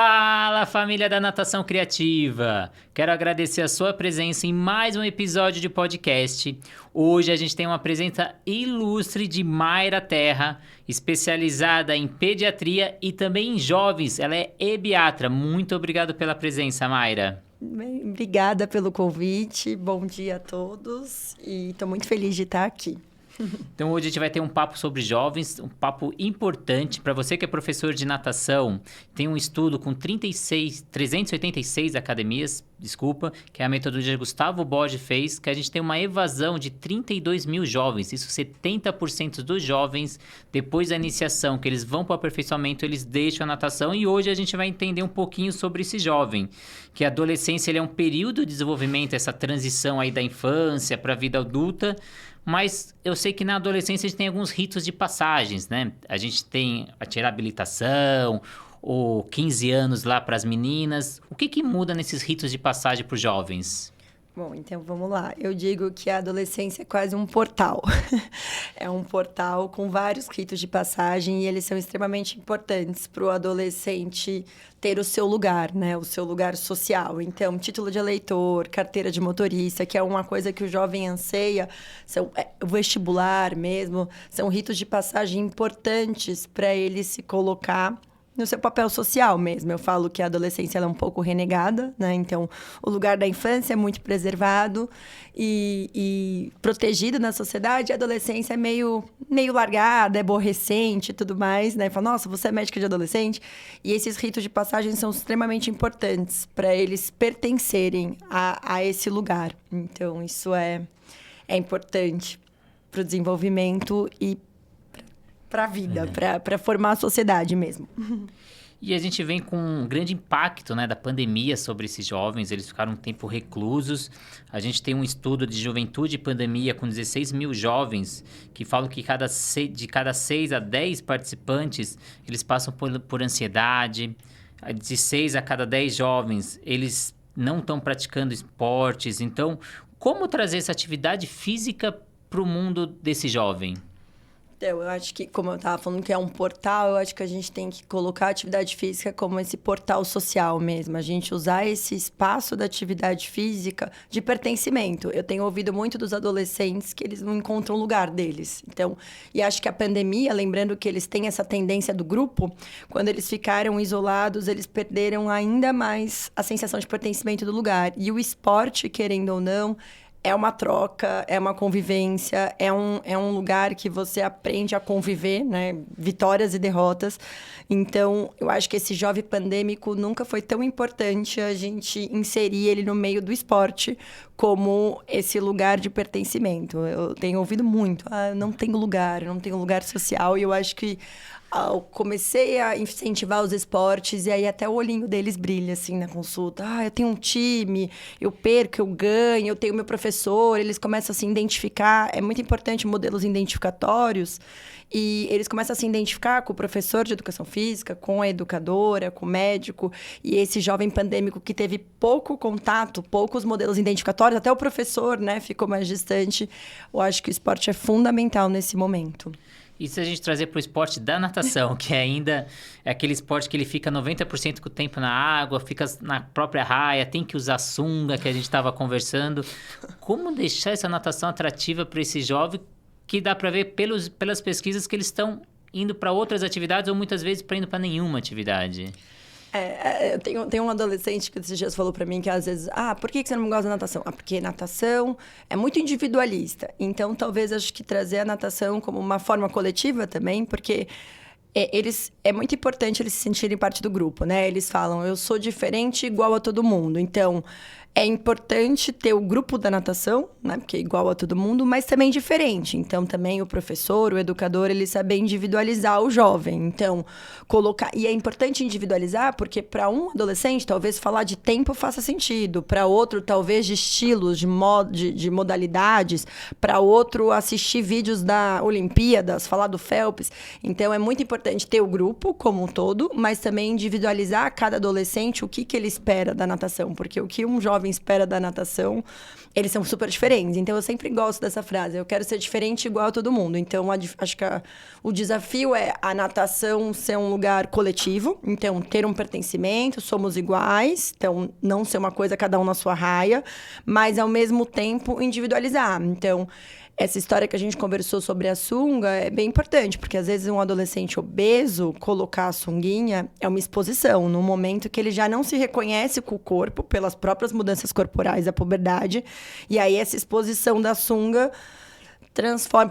Fala, família da Natação Criativa! Quero agradecer a sua presença em mais um episódio de podcast. Hoje a gente tem uma presença ilustre de Mayra Terra, especializada em pediatria e também em jovens. Ela é ebiatra. Muito obrigado pela presença, Mayra. Bem, obrigada pelo convite, bom dia a todos e estou muito feliz de estar aqui. Então hoje a gente vai ter um papo sobre jovens, um papo importante para você que é professor de natação. Tem um estudo com 386 academias, que a metodologia Gustavo Borges fez, que a gente tem uma evasão de 32 mil jovens. Isso 70% dos jovens, depois da iniciação, que eles vão para o aperfeiçoamento, eles deixam a natação. E hoje a gente vai entender um pouquinho sobre esse jovem, que a adolescência ele é um período de desenvolvimento, essa transição aí da infância para a vida adulta. Mas eu sei que na adolescência a gente tem alguns ritos de passagens, né? A gente tem a tirar habilitação, ou 15 anos lá para as meninas. O que muda nesses ritos de passagem para os jovens? Bom, então vamos lá. Eu digo que a adolescência é quase um portal. É um portal com vários ritos de passagem e eles são extremamente importantes para o adolescente ter o seu lugar, né? O seu lugar social. Então, título de eleitor, carteira de motorista, que é uma coisa que o jovem anseia, o vestibular mesmo, são ritos de passagem importantes para ele se colocar no seu papel social mesmo. Eu falo que a adolescência ela é um pouco renegada, né? Então, o lugar da infância é muito preservado e protegido na sociedade. A adolescência é meio largada, é aborrecente e tudo mais, né? Fala, nossa, você é médica de adolescente? E esses ritos de passagem são extremamente importantes para eles pertencerem a esse lugar. Então, isso é importante para o desenvolvimento e para a vida, para formar a sociedade mesmo. E a gente vem com um grande impacto, né, da pandemia sobre esses jovens. Eles ficaram um tempo reclusos. A gente tem um estudo de juventude e pandemia com 16 mil jovens que falam que de cada 6 a 10 participantes, eles passam por ansiedade. De 6 a cada 10 jovens, eles não estão praticando esportes. Então, como trazer essa atividade física para o mundo desse jovem? Então, eu acho que, como eu estava falando que é um portal, eu acho que a gente tem que colocar a atividade física como esse portal social mesmo. A gente usar esse espaço da atividade física de pertencimento. Eu tenho ouvido muito dos adolescentes que eles não encontram o lugar deles. Então, e acho que a pandemia, lembrando que eles têm essa tendência do grupo, quando eles ficaram isolados, eles perderam ainda mais a sensação de pertencimento do lugar. E o esporte, querendo ou não, é uma troca, é uma convivência, é um lugar que você aprende a conviver, né? Vitórias e derrotas. Então, eu acho que esse jovem pandêmico nunca foi tão importante a gente inserir ele no meio do esporte como esse lugar de pertencimento. Eu tenho ouvido muito, eu não tenho lugar social, e eu acho que eu comecei a incentivar os esportes e aí até o olhinho deles brilha, assim, na consulta. Eu tenho um time, eu perco, eu ganho, eu tenho meu professor. Eles começam a se identificar. É muito importante modelos identificatórios. E eles começam a se identificar com o professor de educação física, com a educadora, com o médico. E esse jovem pandêmico que teve pouco contato, poucos modelos identificatórios, até o professor, né, ficou mais distante. Eu acho que o esporte é fundamental nesse momento. E se a gente trazer para o esporte da natação, que ainda é aquele esporte que ele fica 90% do tempo na água, fica na própria raia, tem que usar sunga, que a gente estava conversando. Como deixar essa natação atrativa para esse jovem, que dá para ver pelas pesquisas que eles estão indo para outras atividades ou muitas vezes indo para nenhuma atividade? Eu tenho um adolescente que esses dias falou para mim que às vezes, por que você não gosta da natação? Porque natação é muito individualista. Então, talvez acho que trazer a natação como uma forma coletiva também, porque é muito importante eles se sentirem parte do grupo, né? Eles falam, eu sou diferente igual a todo mundo. Então, é importante ter o grupo da natação, né? Porque é igual a todo mundo, mas também diferente. Então, também o professor, o educador, ele saber individualizar o jovem. Então, colocar... E é importante individualizar porque para um adolescente, talvez falar de tempo faça sentido. Para outro, talvez de estilos, de modalidades. Para outro, assistir vídeos da Olimpíadas, falar do Phelps. Então, é muito importante importante ter o grupo como um todo, mas também individualizar cada adolescente o que ele espera da natação. Porque o que um jovem espera da natação, eles são super diferentes. Então, eu sempre gosto dessa frase. Eu quero ser diferente igual a todo mundo. Então, acho que o desafio é a natação ser um lugar coletivo. Então, ter um pertencimento, somos iguais. Então, não ser uma coisa, cada um na sua raia. Mas, ao mesmo tempo, individualizar. Então, essa história que a gente conversou sobre a sunga é bem importante, porque às vezes um adolescente obeso colocar a sunguinha é uma exposição, num momento que ele já não se reconhece com o corpo, pelas próprias mudanças corporais da puberdade, e aí essa exposição da sunga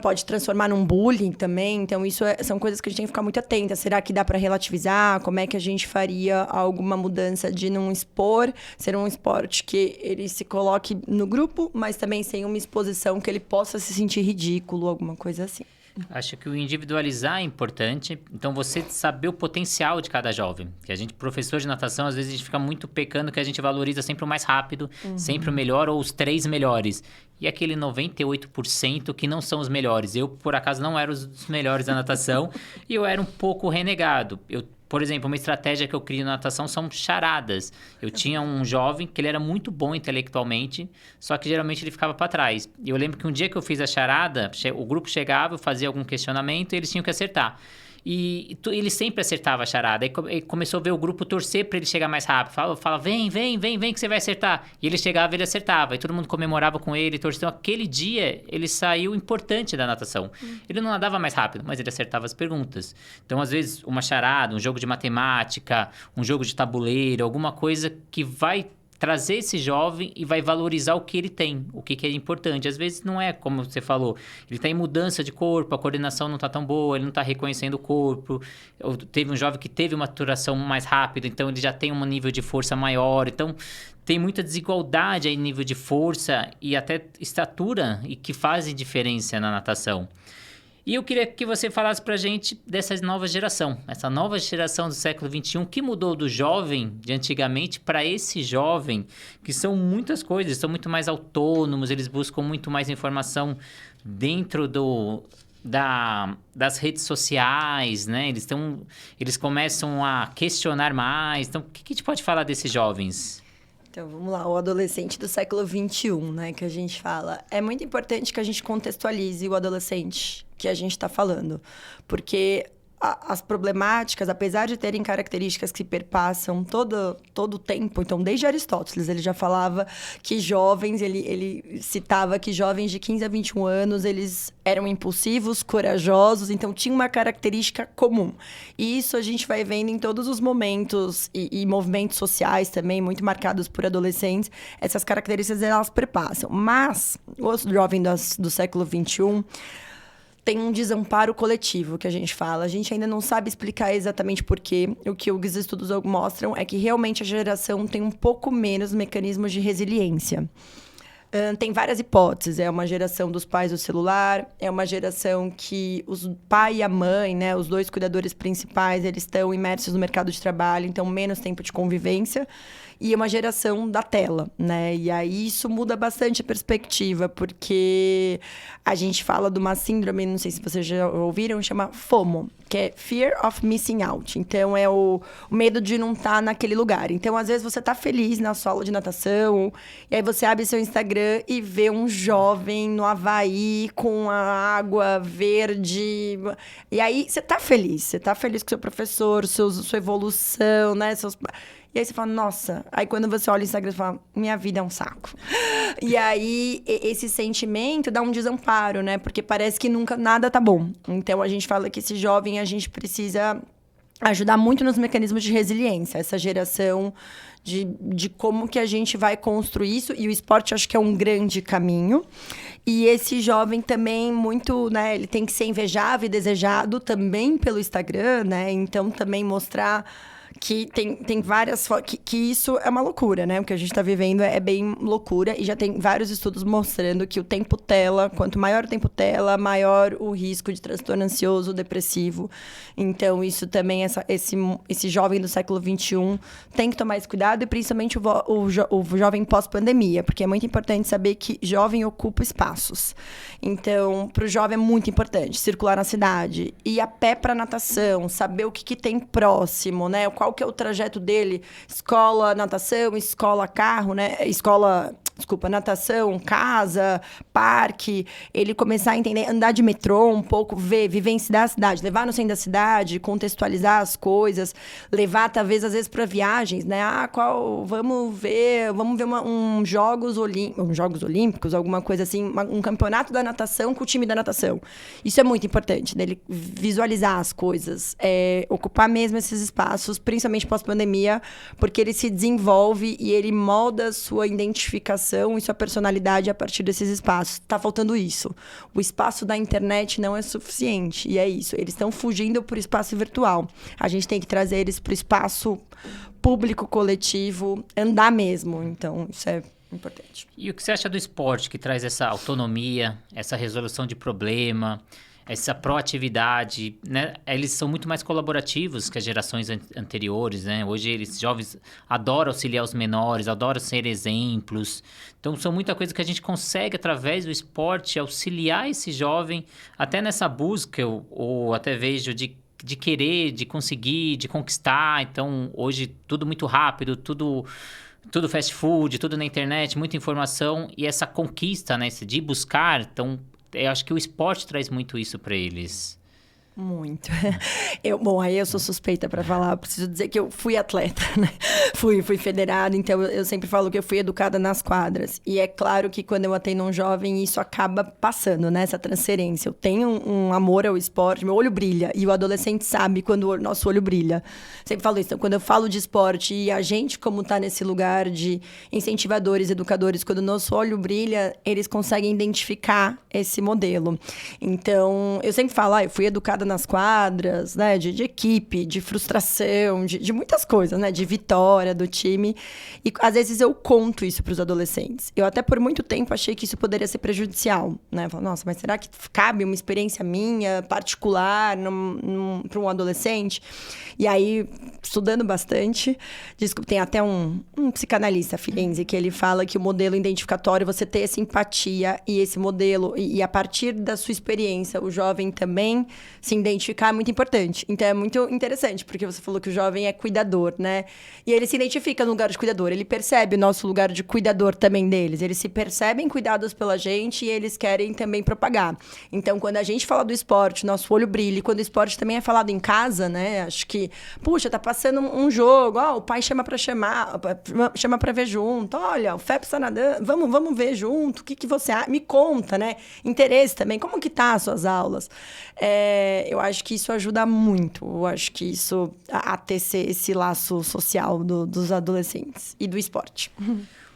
pode transformar num bullying também. Então, são coisas que a gente tem que ficar muito atenta. Será que dá para relativizar? Como é que a gente faria alguma mudança de não expor? Ser um esporte que ele se coloque no grupo, mas também sem uma exposição que ele possa se sentir ridículo, alguma coisa assim. Acho que o individualizar é importante. Então, você saber o potencial de cada jovem. Que a gente, professor de natação, às vezes a gente fica muito pecando que a gente valoriza sempre o mais rápido, sempre o melhor ou os 3 melhores. E aquele 98% que não são os melhores. Eu, por acaso, não era os melhores da natação e eu era um pouco renegado. Por exemplo, uma estratégia que eu crio na natação são charadas. Eu tinha um jovem que ele era muito bom intelectualmente, só que geralmente ele ficava para trás. E eu lembro que um dia que eu fiz a charada, o grupo chegava, eu fazia algum questionamento e eles tinham que acertar. E ele sempre acertava a charada. Aí começou a ver o grupo torcer para ele chegar mais rápido. Fala, vem que você vai acertar. E ele chegava e ele acertava. E todo mundo comemorava com ele, torceu. Então, aquele dia, ele saiu importante da natação. Ele não nadava mais rápido, mas ele acertava as perguntas. Então, às vezes, uma charada, um jogo de matemática, um jogo de tabuleiro, alguma coisa que vai trazer esse jovem e vai valorizar o que ele tem, o que é importante. Às vezes não é como você falou, ele está em mudança de corpo, a coordenação não está tão boa, ele não está reconhecendo o corpo. Teve um jovem que teve uma maturação mais rápida, então ele já tem um nível de força maior. Então, tem muita desigualdade aí em nível de força e até estatura e que fazem diferença na natação. E eu queria que você falasse pra gente dessa nova geração. Essa nova geração do século XXI, que mudou do jovem de antigamente para esse jovem, que são muitas coisas, são muito mais autônomos, eles buscam muito mais informação dentro das redes sociais, né? Eles começam a questionar mais. Então, o que a gente pode falar desses jovens? Então, vamos lá, o adolescente do século XXI, né, que a gente fala. É muito importante que a gente contextualize o adolescente que a gente está falando, porque as problemáticas, apesar de terem características que perpassam todo o tempo, então, desde Aristóteles, ele já falava que jovens, ele citava que jovens de 15 a 21 anos, eles eram impulsivos, corajosos, então tinha uma característica comum. E isso a gente vai vendo em todos os momentos e movimentos sociais também, muito marcados por adolescentes, essas características, elas perpassam. Mas, o jovem do século XXI tem um desamparo coletivo, que a gente fala. A gente ainda não sabe explicar exatamente por quê. O que os estudos mostram é que realmente a geração tem um pouco menos mecanismos de resiliência. Tem várias hipóteses. É uma geração dos pais do celular, é uma geração que o pai e a mãe, né, os dois cuidadores principais, eles estão imersos no mercado de trabalho, então menos tempo de convivência. E é uma geração da tela, né? E aí isso muda bastante a perspectiva, porque a gente fala de uma síndrome, não sei se vocês já ouviram, chama FOMO, que é Fear of Missing Out. Então, é o medo de não estar naquele lugar. Então, às vezes, você está feliz na sua aula de natação, e aí você abre seu Instagram e vê um jovem no Havaí com a água verde. E aí, você está feliz com o seu professor, sua evolução, né? E aí você fala, nossa. Aí quando você olha o Instagram, você fala, minha vida é um saco. E aí, esse sentimento dá um desamparo, né? Porque parece que nunca nada tá bom. Então, a gente fala que esse jovem, a gente precisa ajudar muito nos mecanismos de resiliência. Essa geração de como que a gente vai construir isso. E o esporte, acho que é um grande caminho. E esse jovem também muito, né? Ele tem que ser invejável e desejado também pelo Instagram, né? Então, também mostrar que tem várias... Que isso é uma loucura, né? O que a gente está vivendo é bem loucura. E já tem vários estudos mostrando que o tempo tela... Quanto maior o tempo tela, maior o risco de transtorno ansioso, depressivo. Então, isso também... Esse jovem do século XXI tem que tomar esse cuidado. cuidado, e principalmente o jovem pós-pandemia, porque é muito importante saber que jovem ocupa espaços. Então, para o jovem é muito importante circular na cidade, ir a pé para natação, saber o que tem próximo, né? Qual que é o trajeto dele, escola, natação, escola, carro, né? Natação, casa, parque, ele começar a entender, andar de metrô um pouco, vivenciar a cidade, levar no centro da cidade, contextualizar as coisas, levar talvez às vezes para viagens, né? Vamos ver Jogos Olímpicos, alguma coisa assim, um campeonato da natação com o time da natação. Isso é muito importante, né? Ele visualizar as coisas, ocupar mesmo esses espaços, principalmente pós-pandemia, porque ele se desenvolve e ele molda a sua identificação e sua personalidade a partir desses espaços. Tá faltando isso. O espaço da internet não é suficiente, e é isso. Eles estão fugindo para o espaço virtual. A gente tem que trazer eles para o espaço público, coletivo, andar mesmo. Então, isso é importante. E o que você acha do esporte, que traz essa autonomia, essa resolução de problema, essa proatividade, né? Eles são muito mais colaborativos que as gerações anteriores, né? Hoje eles jovens adoram auxiliar os menores, adoram ser exemplos. Então são muita coisa que a gente consegue através do esporte auxiliar esse jovem até nessa busca ou até vejo de querer, de conseguir, de conquistar. Então hoje tudo muito rápido, tudo fast food, tudo na internet, muita informação e essa conquista, né, de buscar. Então eu acho que o esporte traz muito isso para eles. Muito. Aí eu sou suspeita para falar. Preciso dizer que eu fui atleta, né? Fui federada, então eu sempre falo que eu fui educada nas quadras. E é claro que quando eu atendo um jovem, isso acaba passando, né? Essa transferência. Eu tenho um amor ao esporte, meu olho brilha. E o adolescente sabe quando o nosso olho brilha. Sempre falo isso. Então, quando eu falo de esporte e a gente, como tá nesse lugar de incentivadores, educadores, quando o nosso olho brilha, eles conseguem identificar esse modelo. Então, eu sempre falo, eu fui educada nas quadras, né, de equipe, de frustração, de muitas coisas, né, de vitória do time. E às vezes eu conto isso para os adolescentes. Eu até por muito tempo achei que isso poderia ser prejudicial, né? Falo, nossa, mas será que cabe uma experiência minha, particular, para um adolescente? E aí, estudando bastante, tem até um psicanalista, Firenze, que ele fala que o modelo identificatório, você ter essa empatia e esse modelo, e a partir da sua experiência, o jovem também se identificar é muito importante. Então, é muito interessante, porque você falou que o jovem é cuidador, né? E ele se identifica no lugar de cuidador, ele percebe o nosso lugar de cuidador também deles, eles se percebem cuidados pela gente e eles querem também propagar. Então, quando a gente fala do esporte, nosso olho brilha, e quando o esporte também é falado em casa, né? Acho que, puxa, tá passando um jogo, o pai chama pra ver junto, olha, o Fepes tá nadando, vamos ver junto, o que você acha? Me conta, né? Interesse também, como que tá as suas aulas? Eu acho que isso ajuda muito. Eu acho que isso a tecer esse laço social dos adolescentes e do esporte.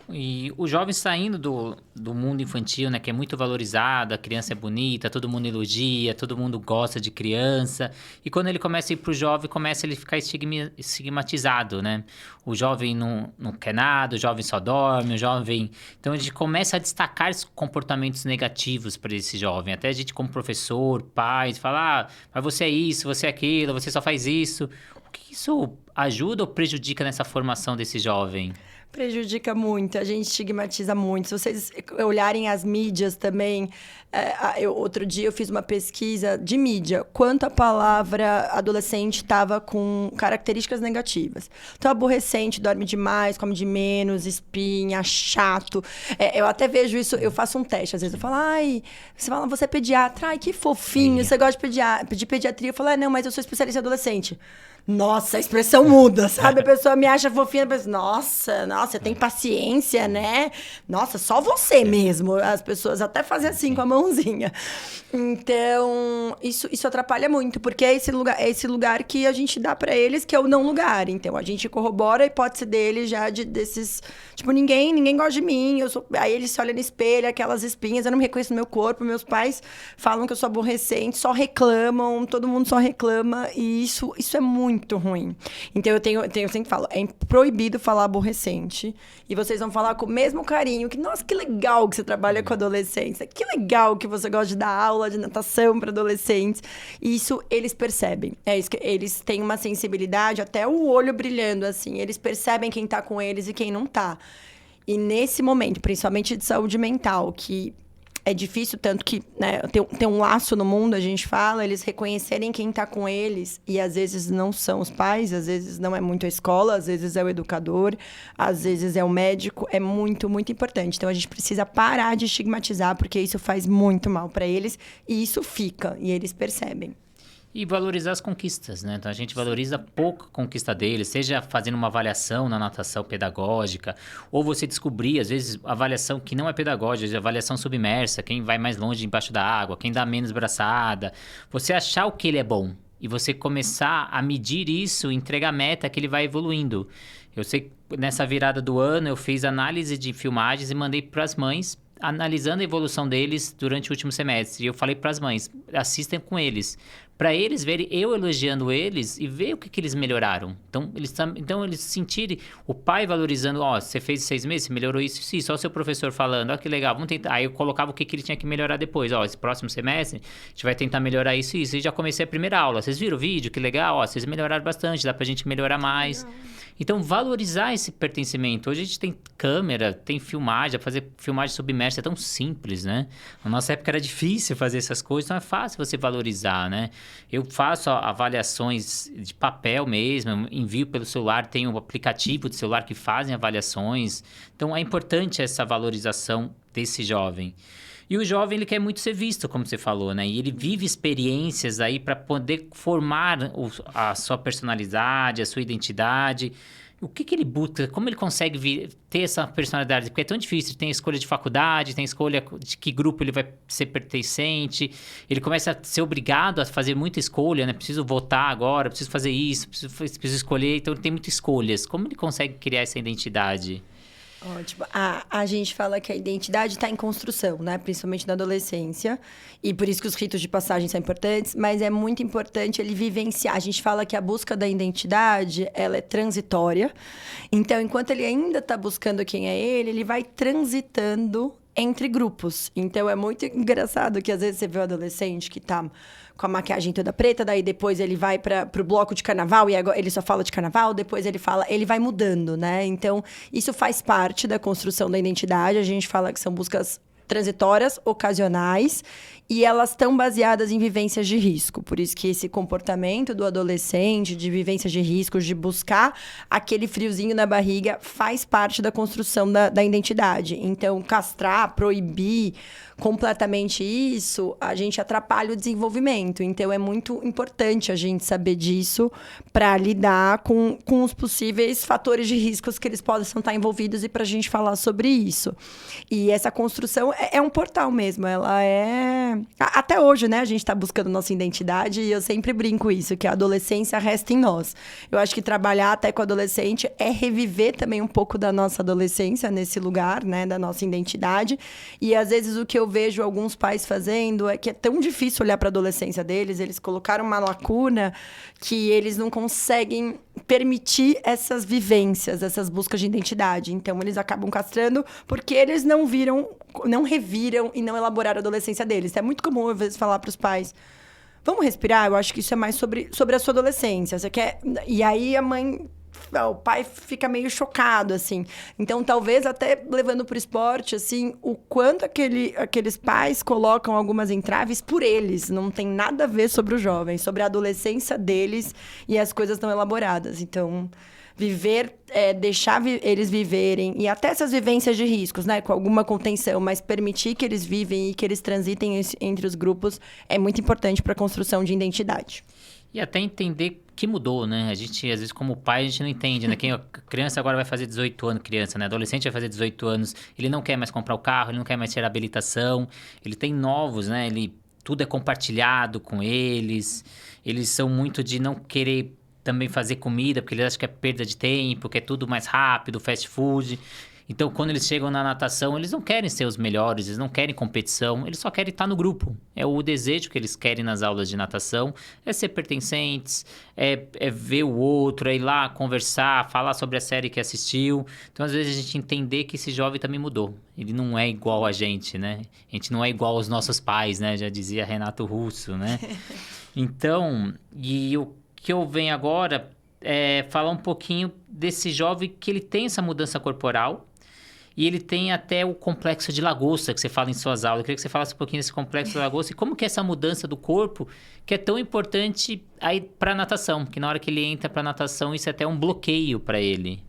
E o jovem saindo do mundo infantil, né, que é muito valorizado, a criança é bonita, todo mundo elogia, todo mundo gosta de criança. E quando ele começa a ir pro jovem, começa ele a ficar estigmatizado, né? O jovem não quer nada, o jovem só dorme, o jovem... Então, a gente começa a destacar esses comportamentos negativos para esse jovem. Até a gente, como professor, pai, fala, mas você é isso, você é aquilo, você só faz isso. O que isso ajuda ou prejudica nessa formação desse jovem? Prejudica muito, a gente estigmatiza muito. Se vocês olharem as mídias também, outro dia eu fiz uma pesquisa de mídia, quanto a palavra adolescente estava com características negativas. Então, aborrecente, dorme demais, come de menos, espinha, chato. Eu até vejo isso, eu faço um teste, às vezes eu falo, você fala, você é pediatra, que fofinho, você gosta de pediatria. Eu falo, não, mas eu sou especialista em adolescente. Nossa, a expressão muda, sabe? A pessoa me acha fofinha, pensa, nossa, você tem paciência, né? Nossa, só você mesmo. As pessoas até fazem assim com a mãozinha. Então, isso atrapalha muito, porque é esse lugar que a gente dá pra eles, que é o não lugar. Então, a gente corrobora a hipótese deles já desses... Tipo, ninguém gosta de mim. Aí eles se olham no espelho, aquelas espinhas, eu não me reconheço no meu corpo. Meus pais falam que eu sou aborrecente, só reclamam, todo mundo só reclama. E isso é muito muito ruim. Então, eu sempre falo, é proibido falar aborrecente. E vocês vão falar com o mesmo carinho, que, nossa, que legal que você trabalha com adolescentes. Que legal que você gosta de dar aula de natação para adolescentes. Isso eles percebem. É isso que eles têm uma sensibilidade, até o olho brilhando, assim. Eles percebem quem tá com eles e quem não tá. E nesse momento, principalmente de saúde mental, que é difícil, tanto que, né, tem um laço no mundo, a gente fala, eles reconhecerem quem está com eles, e às vezes não são os pais, às vezes não é muito a escola, às vezes é o educador, às vezes é o médico, é muito, muito importante. Então, a gente precisa parar de estigmatizar, porque isso faz muito mal para eles, e isso fica, e eles percebem. E valorizar as conquistas, né? Então, a gente valoriza pouco a conquista deles, seja fazendo uma avaliação na natação pedagógica, ou você descobrir, às vezes, avaliação que não é pedagógica, avaliação submersa, quem vai mais longe embaixo da água, quem dá menos braçada. Você achar o que ele é bom e você começar a medir isso, entregar meta que ele vai evoluindo. Eu sei que nessa virada do ano eu fiz análise de filmagens e mandei para as mães, analisando a evolução deles durante o último semestre. E eu falei para as mães, assistam com eles. Para eles verem eu elogiando eles e ver o que eles melhoraram. Então, eles sentirem o pai valorizando, você fez 6 meses, você melhorou isso, isso. Só o seu professor falando, que legal, vamos tentar. Aí eu colocava o que ele tinha que melhorar depois. Esse próximo semestre, a gente vai tentar melhorar isso e isso. E já comecei a primeira aula. Vocês viram o vídeo? Que legal, vocês melhoraram bastante, dá pra gente melhorar mais. Legal. Então, valorizar esse pertencimento. Hoje a gente tem câmera, tem filmagem, fazer filmagem submersa é tão simples, né? Na nossa época era difícil fazer essas coisas, então é fácil você valorizar, né? Eu faço avaliações de papel mesmo, envio pelo celular, tem um aplicativo de celular que fazem avaliações. Então, é importante essa valorização desse jovem. E o jovem, ele quer muito ser visto, como você falou, né? E ele vive experiências aí para poder formar a sua personalidade, a sua identidade. O que ele busca? Como ele consegue ter essa personalidade? Porque é tão difícil. Tem escolha de faculdade, tem escolha de que grupo ele vai ser pertencente. Ele começa a ser obrigado a fazer muita escolha, né? Preciso votar agora, preciso fazer isso, preciso escolher. Então, ele tem muitas escolhas. Como ele consegue criar essa identidade? Ótimo. A gente fala que a identidade está em construção, né? Principalmente na adolescência. E por isso que os ritos de passagem são importantes. Mas é muito importante ele vivenciar. A gente fala que a busca da identidade, ela é transitória. Então, enquanto ele ainda está buscando quem é ele vai transitando entre grupos. Então, é muito engraçado que às vezes você vê o adolescente que está com a maquiagem toda preta, daí depois ele vai para o bloco de carnaval e agora ele só fala de carnaval, depois ele vai mudando, né? Então, isso faz parte da construção da identidade. A gente fala que são buscas transitórias, ocasionais, e elas estão baseadas em vivências de risco. Por isso que esse comportamento do adolescente, de vivências de risco, de buscar aquele friozinho na barriga, faz parte da construção da identidade. Então, castrar, proibir completamente isso, a gente atrapalha o desenvolvimento. Então, é muito importante a gente saber disso para lidar com os possíveis fatores de riscos que eles possam estar envolvidos e para a gente falar sobre isso. E essa construção é um portal mesmo, ela é... Até hoje, né, a gente está buscando nossa identidade e eu sempre brinco isso, que a adolescência resta em nós. Eu acho que trabalhar até com o adolescente é reviver também um pouco da nossa adolescência nesse lugar, né, da nossa identidade. E às vezes o que eu vejo alguns pais fazendo é que é tão difícil olhar para a adolescência deles, eles colocaram uma lacuna que eles não conseguem permitir essas vivências, essas buscas de identidade. Então, eles acabam castrando porque eles não reviram e não elaboraram a adolescência deles. É muito comum, às vezes, falar para os pais, vamos respirar? Eu acho que isso é mais sobre a sua adolescência. Você quer... E aí, o pai fica meio chocado, assim. Então, talvez até levando para o esporte, assim, o quanto aqueles pais colocam algumas entraves por eles. Não tem nada a ver sobre os jovens, sobre a adolescência deles e as coisas não elaboradas. Então, deixar eles viverem, e até essas vivências de riscos, né? Com alguma contenção, mas permitir que eles vivem e que eles transitem entre os grupos é muito importante para a construção de identidade. E até entender que mudou, né? A gente, às vezes, como pai, a gente não entende, né? A criança agora vai fazer 18 anos, criança, né? Adolescente vai fazer 18 anos, ele não quer mais comprar o carro, ele não quer mais ter habilitação, ele tem novos, né? Tudo é compartilhado com eles são muito de não querer também fazer comida, porque eles acham que é perda de tempo, que é tudo mais rápido, fast food. Então, quando eles chegam na natação, eles não querem ser os melhores, eles não querem competição, eles só querem estar no grupo. É o desejo que eles querem nas aulas de natação, é ser pertencentes, é ver o outro, é ir lá conversar, falar sobre a série que assistiu. Então, às vezes, a gente entender que esse jovem também mudou. Ele não é igual a gente, né? A gente não é igual aos nossos pais, né? Já dizia Renato Russo, né? Então, e o que eu venho agora é falar um pouquinho desse jovem que ele tem essa mudança corporal, e ele tem até o complexo de lagosta, que você fala em suas aulas. Eu queria que você falasse um pouquinho desse complexo de lagosta e como que é essa mudança do corpo, que é tão importante aí para a natação, que na hora que ele entra para a natação, isso é até um bloqueio para ele.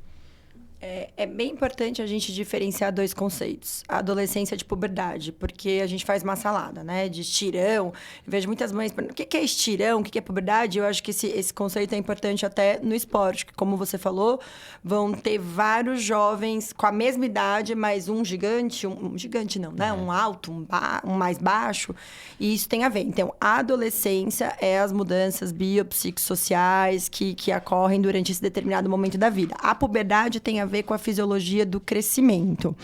É bem importante a gente diferenciar dois conceitos. A adolescência de puberdade, porque a gente faz uma salada, né? De estirão. Eu vejo muitas mães perguntando, o que é estirão? O que é puberdade? Eu acho que esse conceito é importante até no esporte, que, como você falou, vão ter vários jovens com a mesma idade, mas um gigante, um gigante não, né? Um alto, um mais baixo. E isso tem a ver. Então, a adolescência é as mudanças biopsicossociais que ocorrem durante esse determinado momento da vida. A puberdade tem a ver com a fisiologia do crescimento.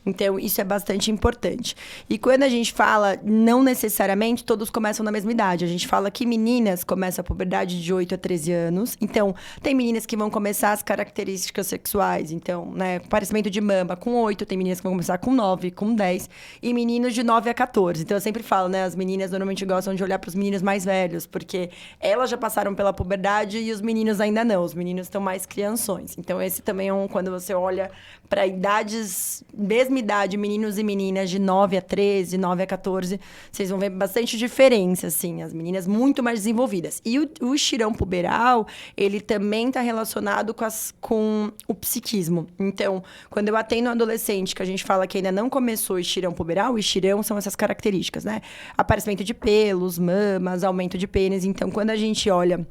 Então, isso é bastante importante. E quando a gente fala, não necessariamente todos começam na mesma idade. A gente fala que meninas começam a puberdade de 8 a 13 anos. Então, tem meninas que vão começar as características sexuais. Então, né, aparecimento de mama com 8, tem meninas que vão começar com 9, com 10. E meninos de 9 a 14. Então, eu sempre falo, né, as meninas normalmente gostam de olhar para os meninos mais velhos, porque elas já passaram pela puberdade e os meninos ainda não. Os meninos estão mais crianções. Então, esse também é quando você olha para idades, mesma idade, meninos e meninas de 9 a 13, 9 a 14, vocês vão ver bastante diferença, assim, as meninas muito mais desenvolvidas. E o estirão puberal, ele também está relacionado com o psiquismo. Então, quando eu atendo um adolescente que a gente fala que ainda não começou o estirão puberal, o estirão são essas características, né? Aparecimento de pelos, mamas, aumento de pênis. Então, quando a gente olha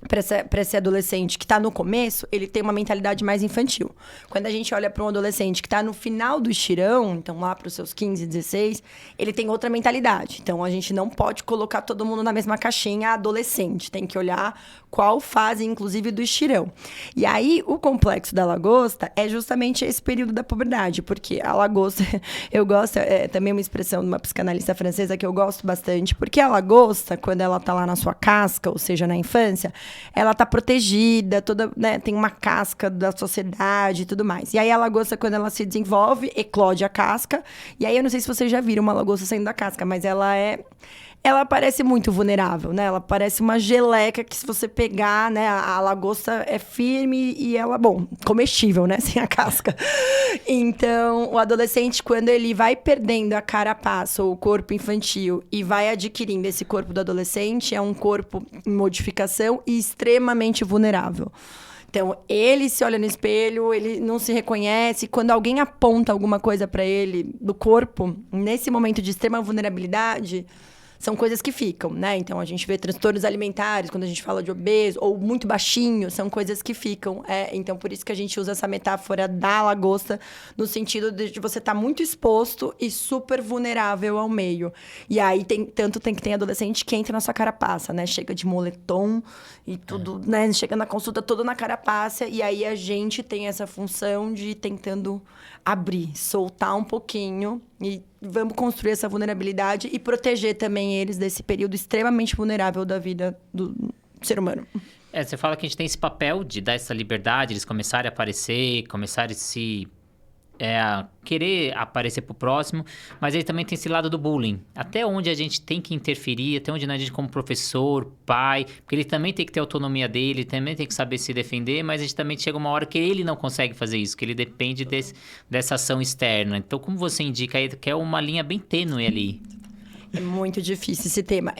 para esse adolescente que está no começo, ele tem uma mentalidade mais infantil. Quando a gente olha para um adolescente que está no final do estirão, então lá para os seus 15, 16, ele tem outra mentalidade. Então, a gente não pode colocar todo mundo na mesma caixinha adolescente. Tem que olhar qual fase, inclusive, do estirão. E aí, o complexo da lagosta é justamente esse período da puberdade, porque a lagosta, eu gosto, é também uma expressão de uma psicanalista francesa que eu gosto bastante, porque a lagosta, quando ela está lá na sua casca, ou seja, na infância, ela tá protegida, toda, né, tem uma casca da sociedade e tudo mais. E aí a lagosta, quando ela se desenvolve, eclode a casca. E aí eu não sei se vocês já viram uma lagosta saindo da casca, mas ela parece muito vulnerável, né? Ela parece uma geleca que, se você pegar, né? A lagosta é firme e ela, bom, comestível, né? Sem a casca. Então, o adolescente, quando ele vai perdendo a carapaça ou o corpo infantil e vai adquirindo esse corpo do adolescente, é um corpo em modificação e extremamente vulnerável. Então, ele se olha no espelho, ele não se reconhece. Quando alguém aponta alguma coisa para ele do corpo, nesse momento de extrema vulnerabilidade, são coisas que ficam, né? Então, a gente vê transtornos alimentares, quando a gente fala de obeso, ou muito baixinho, são coisas que ficam. Então, por isso que a gente usa essa metáfora da lagosta, no sentido de você estar muito exposto e super vulnerável ao meio. E aí, tem que ter adolescente que entra na sua carapaça, né? Chega de moletom e tudo, né? Chega na consulta toda na carapaça, e aí a gente tem essa função de ir tentando abrir, soltar um pouquinho e vamos construir essa vulnerabilidade e proteger também eles desse período extremamente vulnerável da vida do ser humano. Você fala que a gente tem esse papel de dar essa liberdade, eles começarem a aparecer, começarem a querer aparecer pro próximo, mas ele também tem esse lado do bullying. Até onde a gente tem que interferir, até onde a gente como professor, pai, porque ele também tem que ter autonomia dele, também tem que saber se defender, mas a gente também chega uma hora que ele não consegue fazer isso, que ele depende dessa ação externa. Então, como você indica aí, que é uma linha bem tênue ali? É muito difícil esse tema.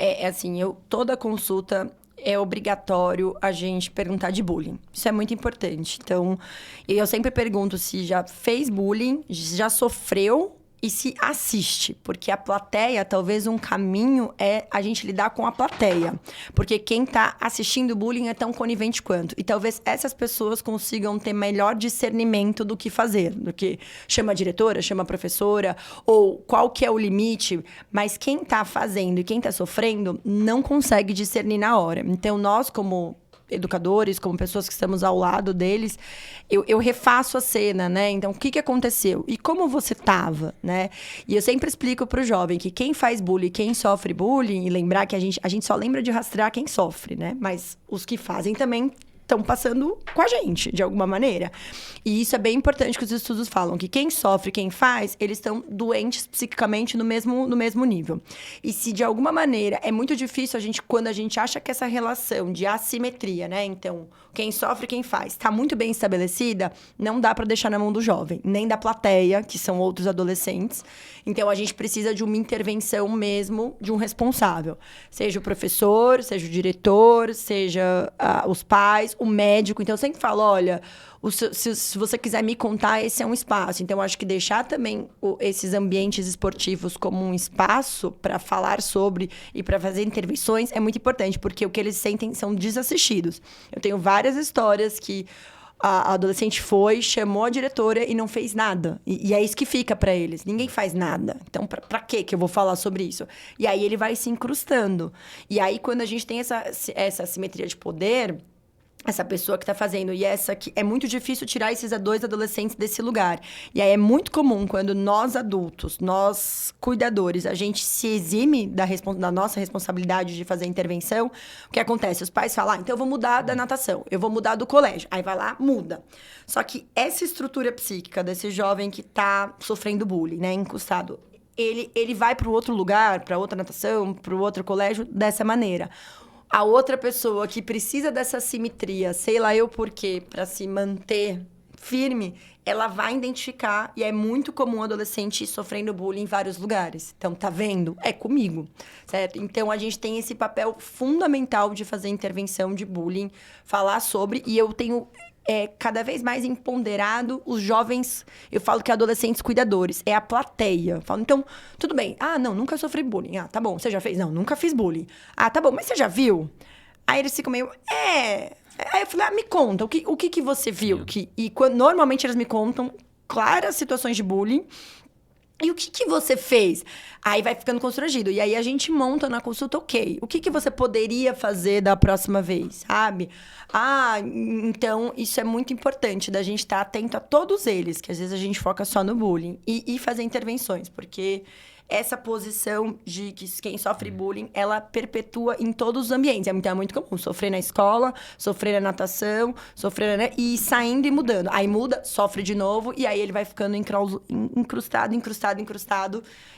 Toda consulta é obrigatório a gente perguntar de bullying. Isso é muito importante. Então, eu sempre pergunto se já fez bullying, já sofreu e se assiste. Porque a plateia, talvez um caminho é a gente lidar com a plateia. Porque quem está assistindo bullying é tão conivente quanto. E talvez essas pessoas consigam ter melhor discernimento do que fazer. Do que chama a diretora, chama a professora, ou qual que é o limite. Mas quem está fazendo e quem está sofrendo não consegue discernir na hora. Então, nós como educadores, como pessoas que estamos ao lado deles, eu refaço a cena, né? Então, o que aconteceu? E como você tava, né? E eu sempre explico pro jovem que quem faz bullying, quem sofre bullying, e lembrar que a gente só lembra de rastrear quem sofre, né? Mas os que fazem também estão passando com a gente, de alguma maneira. E isso é bem importante que os estudos falam, que quem sofre, quem faz, eles estão doentes psiquicamente no mesmo nível. E se de alguma maneira é muito difícil quando a gente acha que essa relação de assimetria, né? Então, quem sofre, quem faz, está muito bem estabelecida, não dá para deixar na mão do jovem, nem da plateia, que são outros adolescentes. Então, a gente precisa de uma intervenção mesmo de um responsável. Seja o professor, seja o diretor, seja os pais, o médico. Então, eu sempre falo, olha, se você quiser me contar, esse é um espaço. Então, eu acho que deixar também esses ambientes esportivos como um espaço para falar sobre e para fazer intervenções é muito importante, porque o que eles sentem são desassistidos. Eu tenho várias histórias que a adolescente chamou a diretora e não fez nada. E é isso que fica para eles. Ninguém faz nada. Então, para que eu vou falar sobre isso? E aí, ele vai se incrustando. E aí, quando a gente tem essa assimetria de poder, essa pessoa que está fazendo e essa que é muito difícil tirar esses dois adolescentes desse lugar. E aí é muito comum quando nós adultos, nós cuidadores, a gente se exime da nossa responsabilidade de fazer a intervenção. O que acontece? Os pais falam, então eu vou mudar da natação, eu vou mudar do colégio. Aí vai lá, muda. Só que essa estrutura psíquica desse jovem que está sofrendo bullying, né, encostado, ele vai para o outro lugar, para outra natação, para o outro colégio dessa maneira. A outra pessoa que precisa dessa simetria, sei lá eu por quê, para se manter firme, ela vai identificar, e é muito comum adolescente sofrendo bullying em vários lugares. Então, tá vendo? É comigo, certo? Então, a gente tem esse papel fundamental de fazer intervenção de bullying, falar sobre, e eu tenho cada vez mais empoderado os jovens, eu falo que adolescentes cuidadores, é a plateia. Eu falo, então, tudo bem. Ah, não, nunca sofri bullying. Ah, tá bom, você já fez? Não, nunca fiz bullying. Ah, tá bom, mas você já viu? Aí eles ficam meio, Aí eu falei, me conta, o que você viu? Normalmente eles me contam claras situações de bullying. E o que você fez? Aí vai ficando constrangido. E aí a gente monta na consulta, ok. O que você poderia fazer da próxima vez, sabe? Ah, então isso é muito importante, da gente estar atento a todos eles, que às vezes a gente foca só no bullying. E fazer intervenções, porque essa posição de que quem sofre bullying, ela perpetua em todos os ambientes. Então, é muito comum sofrer na escola, sofrer na natação, e saindo e mudando. Aí muda, sofre de novo, e aí ele vai ficando incrustado,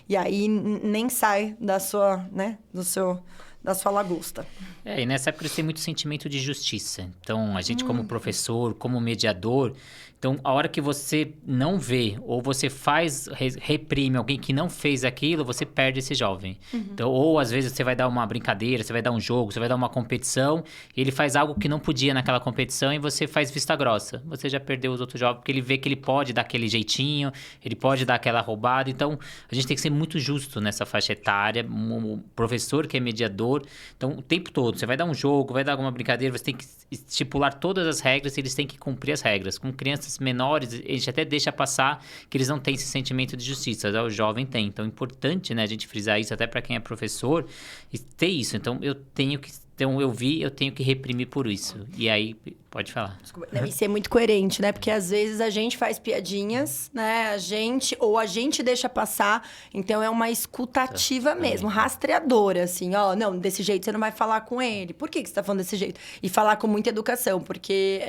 e aí nem sai da sua lagosta. E nessa época eles têm muito sentimento de justiça. Então, a gente como professor, como mediador, então, a hora que você não vê, ou você reprime alguém que não fez aquilo, você perde esse jovem. Então, ou às vezes você vai dar uma brincadeira, você vai dar um jogo, você vai dar uma competição, e ele faz algo que não podia naquela competição e você faz vista grossa. Você já perdeu os outros jovens, porque ele vê que ele pode dar aquele jeitinho, ele pode dar aquela roubada. Então, a gente tem que ser muito justo nessa faixa etária, o professor que é mediador. Então, o tempo todo, você vai dar um jogo, vai dar alguma brincadeira, você tem que estipular todas as regras, e eles têm que cumprir as regras. Com crianças menores, a gente até deixa passar que eles não têm esse sentimento de justiça, o jovem tem. Então, é importante, né, a gente frisar isso até para quem é professor, e ter isso. Então, eu tenho que reprimir por isso. E aí, pode falar. Desculpa. E ser muito coerente, né? Porque às vezes a gente faz piadinhas, né? A gente deixa passar. Então, é uma escutativa mesmo, rastreadora, assim. Ó, não, desse jeito você não vai falar com ele. Por que você tá falando desse jeito? E falar com muita educação, porque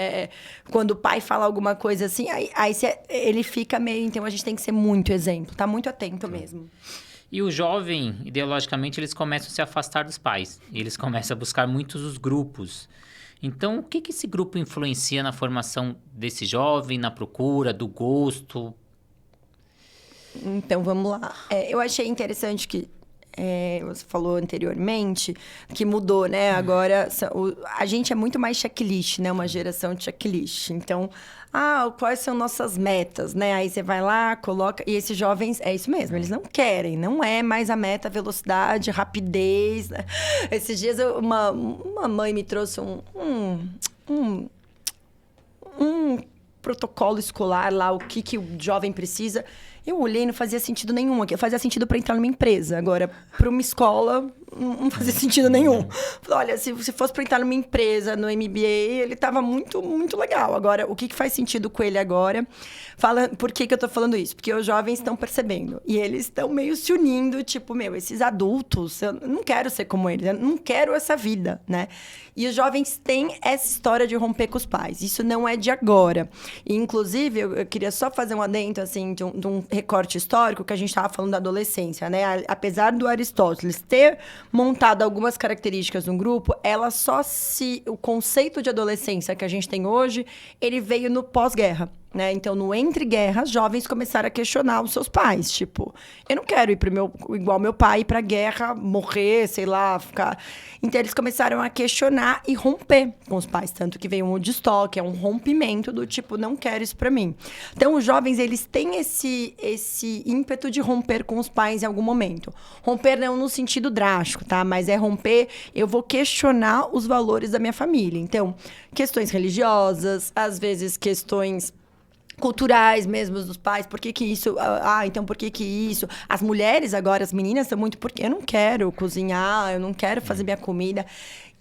quando o pai fala alguma coisa assim, aí ele fica meio... Então, a gente tem que ser muito exemplo, tá muito atento mesmo. E o jovem, ideologicamente, eles começam a se afastar dos pais. E eles começam a buscar muitos os grupos. Então, o que esse grupo influencia na formação desse jovem, na procura, do gosto? Então, vamos lá. Eu achei interessante que você falou anteriormente, que mudou, né? Agora, a gente é muito mais checklist, né? Uma geração de checklist. Então, quais são nossas metas, né? Aí você vai lá, coloca... E esses jovens, é isso mesmo, eles não querem. Não é mais a meta, velocidade, rapidez, né? Esses dias, uma mãe me trouxe um protocolo escolar lá, o que o jovem precisa. Eu olhei e não fazia sentido nenhum aqui. Fazia sentido para entrar numa empresa. Agora, para uma escola, não fazia sentido nenhum. Falei, olha, se fosse para entrar numa empresa, no MBA, ele tava muito, muito legal. Agora, o que faz sentido com ele agora? Por que eu tô falando isso? Porque os jovens estão percebendo. E eles estão meio se unindo, tipo, esses adultos, eu não quero ser como eles, eu não quero essa vida, né? E os jovens têm essa história de romper com os pais. Isso não é de agora. E, inclusive, eu queria só fazer um adendo, assim, de um recorte histórico que a gente estava falando da adolescência, né? Apesar do Aristóteles ter montado algumas características no grupo, o conceito de adolescência que a gente tem hoje, ele veio no pós-guerra. Né? Então, no entre guerras, jovens começaram a questionar os seus pais. Tipo, eu não quero ir igual meu pai, ir pra guerra, morrer, sei lá, ficar... Então, eles começaram a questionar e romper com os pais. Tanto que veio um Woodstock, é um rompimento do tipo, não quero isso pra mim. Então, os jovens, eles têm esse ímpeto de romper com os pais em algum momento. Romper não no sentido drástico, tá? Mas é romper, eu vou questionar os valores da minha família. Então, questões religiosas, às vezes questões culturais mesmo dos pais, por que isso? Então por que isso? As mulheres agora, as meninas são muito, porque eu não quero cozinhar, eu não quero fazer minha comida.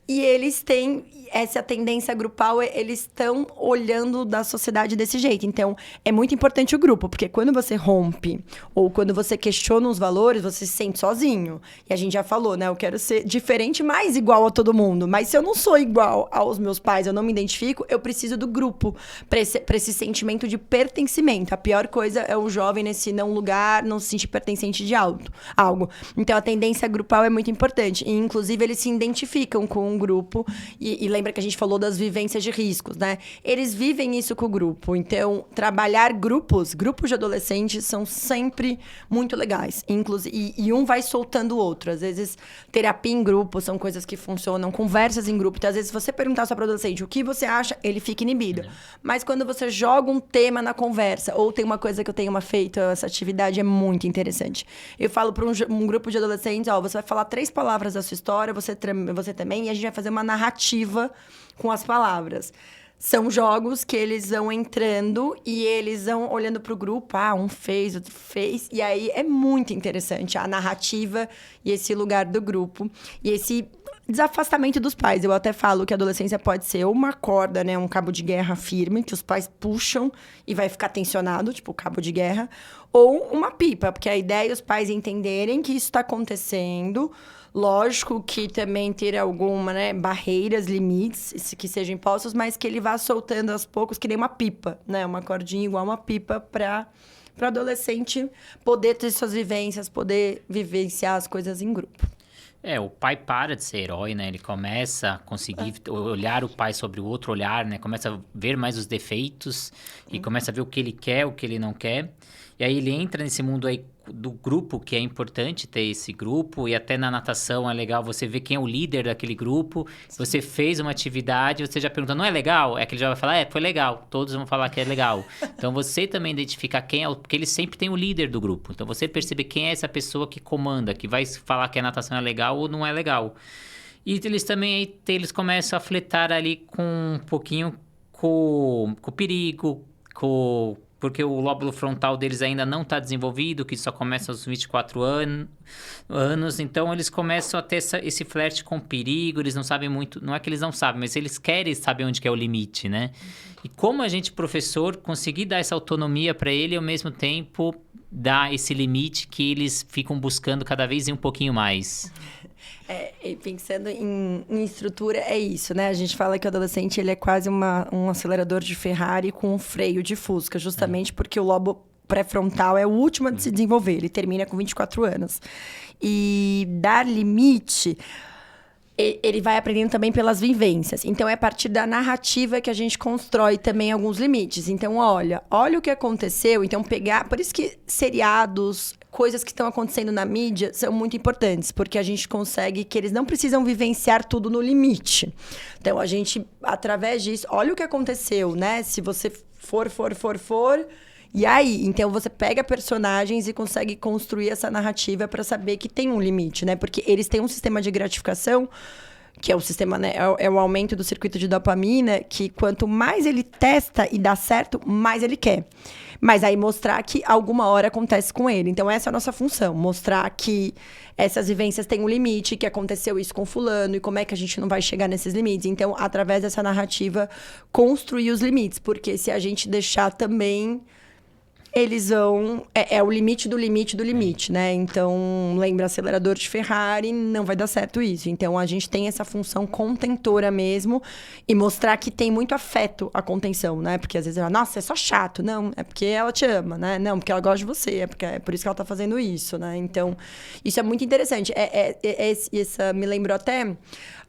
E eles têm essa tendência grupal, eles estão olhando da sociedade desse jeito. Então, é muito importante o grupo, porque quando você rompe ou quando você questiona os valores, você se sente sozinho. E a gente já falou, né? Eu quero ser diferente, mas igual a todo mundo. Mas se eu não sou igual aos meus pais, eu não me identifico, eu preciso do grupo para esse sentimento de pertencimento. A pior coisa é o jovem nesse não lugar, não se sentir pertencente de algo. Então, a tendência grupal é muito importante. E, inclusive, eles se identificam com um grupo e lembra que a gente falou das vivências de riscos, né? Eles vivem isso com o grupo. Então, trabalhar grupos de adolescentes são sempre muito legais. Inclusive, e um vai soltando o outro. Às vezes, terapia em grupo são coisas que funcionam, conversas em grupo. Então, às vezes, se você perguntar só para o adolescente o que você acha, ele fica inibido. Mas quando você joga um tema na conversa, ou tem uma coisa que eu tenho feito, essa atividade é muito interessante. Eu falo para um grupo de adolescentes, você vai falar 3 palavras da sua história, você também, e a gente vai fazer uma narrativa com as palavras. São jogos que eles vão entrando e eles vão olhando para o grupo. Um fez, outro fez. E aí é muito interessante a narrativa e esse lugar do grupo. E esse desafastamento dos pais. Eu até falo que a adolescência pode ser uma corda, né? Um cabo de guerra firme, que os pais puxam e vai ficar tensionado, tipo cabo de guerra. Ou uma pipa, porque a ideia é os pais entenderem que isso está acontecendo. Lógico que também ter alguma, né, barreiras, limites que sejam impostos, mas que ele vá soltando aos poucos, que nem uma pipa, né? Uma cordinha igual uma pipa para o adolescente poder ter suas vivências, poder vivenciar as coisas em grupo. O pai para de ser herói, né? Ele começa a conseguir olhar o pai sobre o outro olhar, né? Começa a ver mais os defeitos e começa a ver o que ele quer, o que ele não quer. E aí ele entra nesse mundo aí do grupo, que é importante ter esse grupo, e até na natação é legal você ver quem é o líder daquele grupo. Sim. Você fez uma atividade, você já pergunta, não é legal? É que ele já vai falar, foi legal. Todos vão falar que é legal. Então você também identificar quem é, porque ele sempre tem o líder do grupo. Então você perceber quem é essa pessoa que comanda, que vai falar que a natação é legal ou não é legal. E eles também, eles começam a fletar ali com um pouquinho com o perigo, porque o lóbulo frontal deles ainda não está desenvolvido, que só começa aos 24 anos. Então, eles começam a ter esse flerte com o perigo, eles não sabem muito... Não é que eles não sabem, mas eles querem saber onde que é o limite, né? E como a gente, professor, conseguir dar essa autonomia para ele e, ao mesmo tempo, dar esse limite que eles ficam buscando cada vez um pouquinho mais... E pensando em estrutura, é isso, né? A gente fala que o adolescente ele é quase um acelerador de Ferrari com um freio de Fusca, justamente porque o lobo pré-frontal é o último a se desenvolver, ele termina com 24 anos. E dar limite... ele vai aprendendo também pelas vivências. Então, é a partir da narrativa que a gente constrói também alguns limites. Então, olha o que aconteceu. Então, por isso que seriados, coisas que estão acontecendo na mídia são muito importantes, porque a gente consegue que eles não precisam vivenciar tudo no limite. Então, a gente, através disso, olha o que aconteceu, né? Se você for... E aí, então você pega personagens e consegue construir essa narrativa para saber que tem um limite, né? Porque eles têm um sistema de gratificação que é o sistema, né? É o aumento do circuito de dopamina, que quanto mais ele testa e dá certo, mais ele quer. Mas aí mostrar que alguma hora acontece com ele. Então, essa é a nossa função. Mostrar que essas vivências têm um limite, que aconteceu isso com fulano, e como é que a gente não vai chegar nesses limites. Então, através dessa narrativa, construir os limites. Porque se a gente deixar também... eles vão... É o limite do limite do limite, né? Então, lembra, acelerador de Ferrari, não vai dar certo isso. Então, a gente tem essa função contentora mesmo e mostrar que tem muito afeto a contenção, né? Porque às vezes ela, nossa, é só chato. Não, é porque ela te ama, né? Não, porque ela gosta de você, é por isso que ela tá fazendo isso, né? Então, isso é muito interessante. Essa me lembrou até...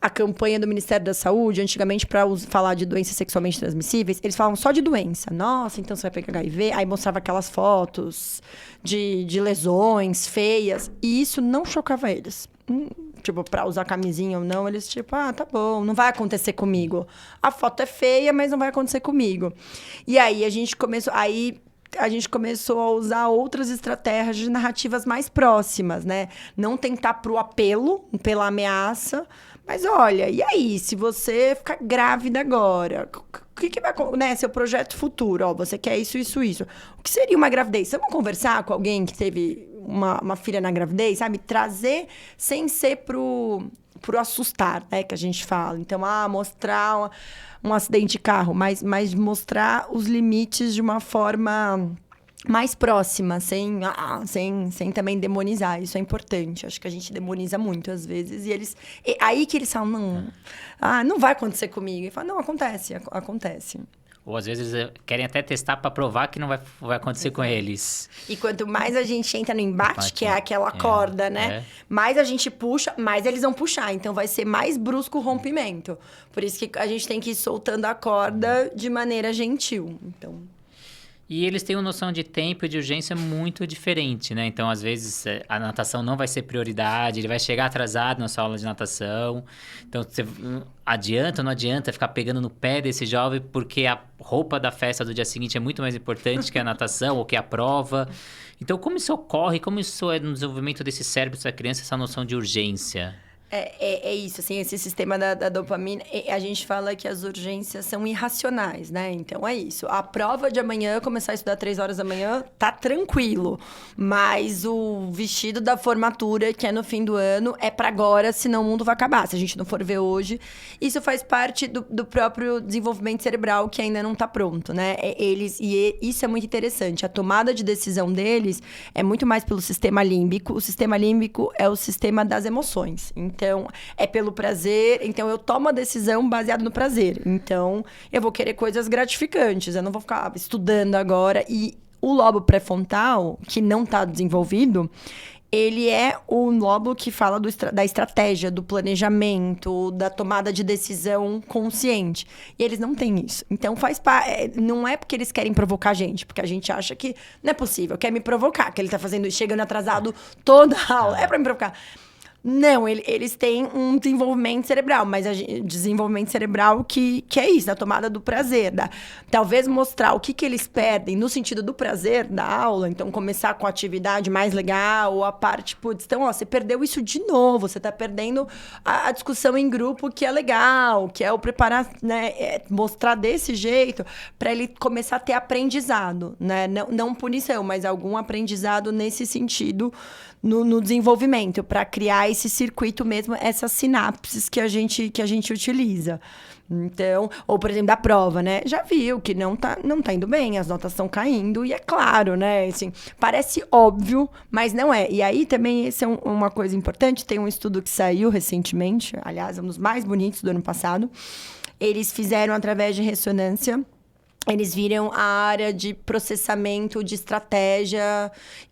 a campanha do Ministério da Saúde, antigamente, para falar de doenças sexualmente transmissíveis, eles falavam só de doença. Nossa, então você vai pegar HIV. Aí mostrava aquelas fotos de lesões feias. E isso não chocava eles. Tipo, para usar camisinha ou não, eles tipo, tá bom, não vai acontecer comigo. A foto é feia, mas não vai acontecer comigo. E aí, a gente começou a usar outras estratégias de narrativas mais próximas, né? Não tentar pro apelo, pela ameaça... Mas olha, e aí, se você ficar grávida agora, o que vai acontecer, né? Seu projeto futuro, ó, você quer isso, isso, isso. O que seria uma gravidez? Vamos conversar com alguém que teve uma filha na gravidez, sabe? Trazer sem ser pro assustar, né? Que a gente fala. Então, mostrar um acidente de carro, mas mostrar os limites de uma forma... mais próxima, sem também demonizar. Isso é importante. Acho que a gente demoniza muito, às vezes. Aí que eles falam, não vai acontecer comigo. E falam, não, acontece. Ou, às vezes, querem até testar para provar que não vai acontecer com eles. E quanto mais a gente entra no embate, que é aquela corda, né? Mais a gente puxa, mais eles vão puxar. Então, vai ser mais brusco o rompimento. Por isso que a gente tem que ir soltando a corda de maneira gentil. Então... E eles têm uma noção de tempo e de urgência muito diferente, né? Então, às vezes, a natação não vai ser prioridade, ele vai chegar atrasado na sua aula de natação. Então, você adianta ou não adianta ficar pegando no pé desse jovem porque a roupa da festa do dia seguinte é muito mais importante que a natação ou que a prova. Então, como isso ocorre? Como isso é no desenvolvimento desse cérebro da criança, essa noção de urgência? É isso, assim, esse sistema da dopamina, a gente fala que as urgências são irracionais, né? Então, é isso. A prova de amanhã, começar a estudar 3 horas da manhã, tá tranquilo. Mas o vestido da formatura, que é no fim do ano, é para agora, senão o mundo vai acabar. Se a gente não for ver hoje. Isso faz parte do próprio desenvolvimento cerebral, que ainda não tá pronto, né? Isso é muito interessante. A tomada de decisão deles é muito mais pelo sistema límbico. O sistema límbico é o sistema das emoções. Então, é pelo prazer. Então, eu tomo a decisão baseada no prazer. Então, eu vou querer coisas gratificantes. Eu não vou ficar estudando agora. E o lobo pré-frontal, que não está desenvolvido, ele é o lobo que fala da estratégia, do planejamento, da tomada de decisão consciente. E eles não têm isso. Então, não é porque eles querem provocar a gente, porque a gente acha que não é possível, quer me provocar, que ele está fazendo, chegando atrasado toda a aula. É para me provocar. Não, eles têm um desenvolvimento cerebral, mas desenvolvimento cerebral que é isso, a tomada do prazer. Talvez mostrar o que eles perdem no sentido do prazer da aula, então começar com a atividade mais legal, ou a parte, então, você perdeu isso de novo, você está perdendo a discussão em grupo que é legal, que é o preparar, né, mostrar desse jeito, para ele começar a ter aprendizado, né? Não punição, mas algum aprendizado nesse sentido no desenvolvimento, para criar esse circuito mesmo, essas sinapses que a gente utiliza. Então, ou por exemplo, da prova, né? Já viu que não tá indo bem, as notas estão caindo, e é claro, né? Assim, parece óbvio, mas não é. E aí também, essa é uma coisa importante, tem um estudo que saiu recentemente, aliás, um dos mais bonitos do ano passado. Eles fizeram através de ressonância. Eles viram a área de processamento, de estratégia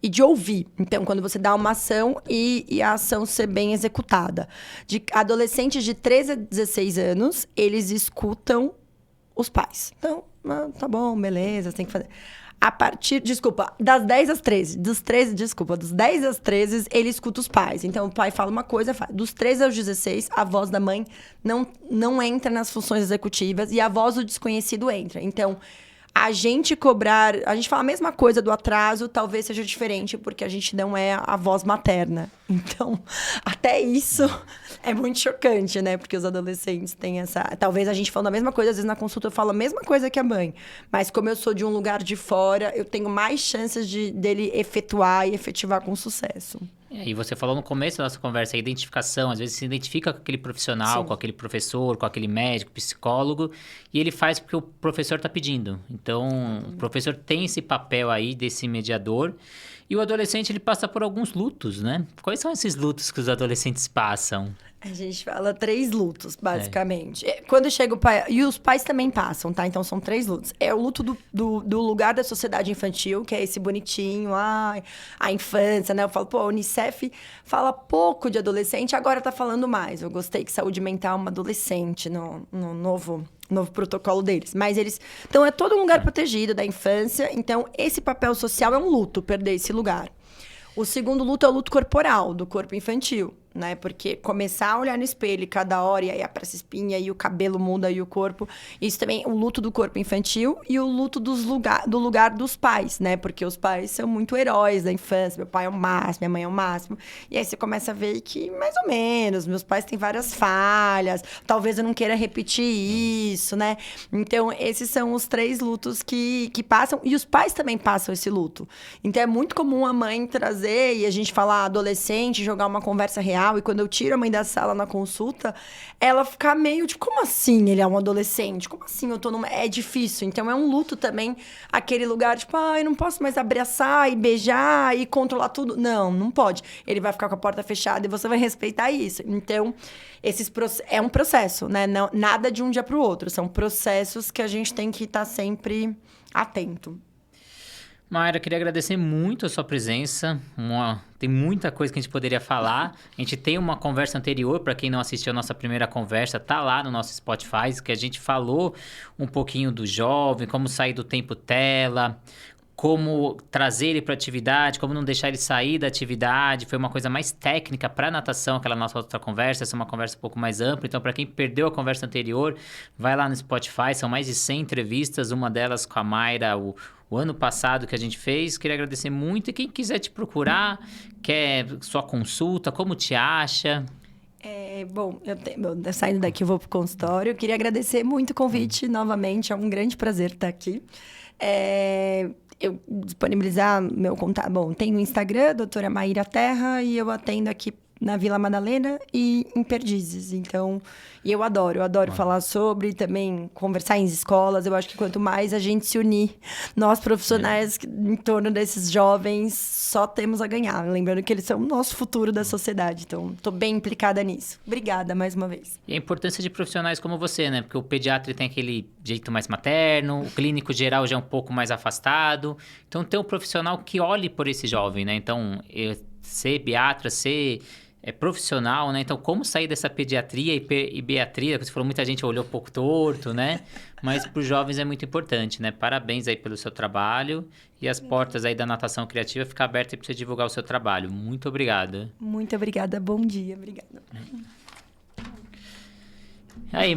e de ouvir. Então, quando você dá uma ação e a ação ser bem executada. De adolescentes de 13 a 16 anos, eles escutam os pais. Então, tá bom, beleza, tem que fazer. A partir, das 10 às 13. Dos 10 às 13, ele escuta os pais. Então, o pai fala uma coisa, faz. Dos 13 aos 16, a voz da mãe não entra nas funções executivas e a voz do desconhecido entra. Então, a gente cobrar... A gente fala a mesma coisa do atraso, talvez seja diferente, porque a gente não é a voz materna. Então, até isso é muito chocante, né? Porque os adolescentes têm essa... Talvez a gente falando a mesma coisa, às vezes na consulta eu falo a mesma coisa que a mãe. Mas como eu sou de um lugar de fora, eu tenho mais chances dele efetuar e efetivar com sucesso. E você falou no começo da nossa conversa, a identificação, às vezes se identifica com aquele profissional, Sim. com aquele professor, com aquele médico, psicólogo, e ele faz porque o professor está pedindo. Então, o professor tem esse papel aí desse mediador, e o adolescente ele passa por alguns lutos, né? Quais são esses lutos que os adolescentes passam? A gente fala 3 lutos, basicamente. Quando chega o pai... E os pais também passam, tá? Então, são 3 lutos. É o luto do lugar da sociedade infantil, que é esse bonitinho, a infância, né? Eu falo, pô, a Unicef fala pouco de adolescente, agora tá falando mais. Eu gostei que saúde mental é uma adolescente no novo protocolo deles. Mas eles... Então, é todo um lugar protegido da infância. Então, esse papel social é um luto, perder esse lugar. O segundo luto é o luto corporal, do corpo infantil, né? Porque começar a olhar no espelho cada hora, e aí a espinha, e o cabelo muda, e o corpo... Isso também é o luto do corpo infantil e o luto do lugar dos pais, né? Porque os pais são muito heróis da infância. Meu pai é o máximo, minha mãe é o máximo. E aí você começa a ver que, mais ou menos, meus pais têm várias falhas. Talvez eu não queira repetir isso, né? Então, esses são os 3 lutos que passam. E os pais também passam esse luto. Então, é muito comum a mãe trazer e a gente falar adolescente, jogar uma conversa real. E quando eu tiro a mãe da sala na consulta, ela fica meio de como assim ele é um adolescente? Como assim eu tô numa... É difícil. Então é um luto também, aquele lugar, tipo, eu não posso mais abraçar e beijar e controlar tudo. Não, não pode. Ele vai ficar com a porta fechada e você vai respeitar isso. Então, é um processo, né? Não, nada de um dia pro outro. São processos que a gente tem que estar sempre atento. Mayra, queria agradecer muito a sua presença. Tem muita coisa que a gente poderia falar. A gente tem uma conversa anterior, para quem não assistiu a nossa primeira conversa, tá lá no nosso Spotify, que a gente falou um pouquinho do jovem, como sair do tempo tela, como trazer ele para atividade, como não deixar ele sair da atividade. Foi uma coisa mais técnica para natação, aquela nossa outra conversa. Essa é uma conversa um pouco mais ampla. Então, para quem perdeu a conversa anterior, vai lá no Spotify. São mais de 100 entrevistas, uma delas com a Mayra, o ano passado que a gente fez. Queria agradecer muito. E quem quiser te procurar, quer sua consulta, como te acha? Bom, saindo daqui eu vou pro consultório. Eu queria agradecer muito o convite novamente. É um grande prazer estar aqui. Eu disponibilizar meu contato. Bom, tem o Instagram, doutora Maíra Terra, e eu atendo aqui na Vila Madalena e em Perdizes. Então, e eu adoro falar sobre, também conversar em escolas. Eu acho que quanto mais a gente se unir, nós profissionais em torno desses jovens, só temos a ganhar. Lembrando que eles são o nosso futuro da sociedade. Então, estou bem implicada nisso. Obrigada mais uma vez. E a importância de profissionais como você, né? Porque o pediatra tem aquele jeito mais materno, o clínico geral já é um pouco mais afastado. Então, ter um profissional que olhe por esse jovem, né? Então, ser pediatra, ser profissional, né? Então, como sair dessa pediatria e beatria? Você falou, muita gente olhou um pouco torto, né? Mas para os jovens é muito importante, né? Parabéns aí pelo seu trabalho e as portas aí da natação criativa ficam abertas para você divulgar o seu trabalho. Muito obrigada. Muito obrigada. Bom dia. Obrigada. Aí,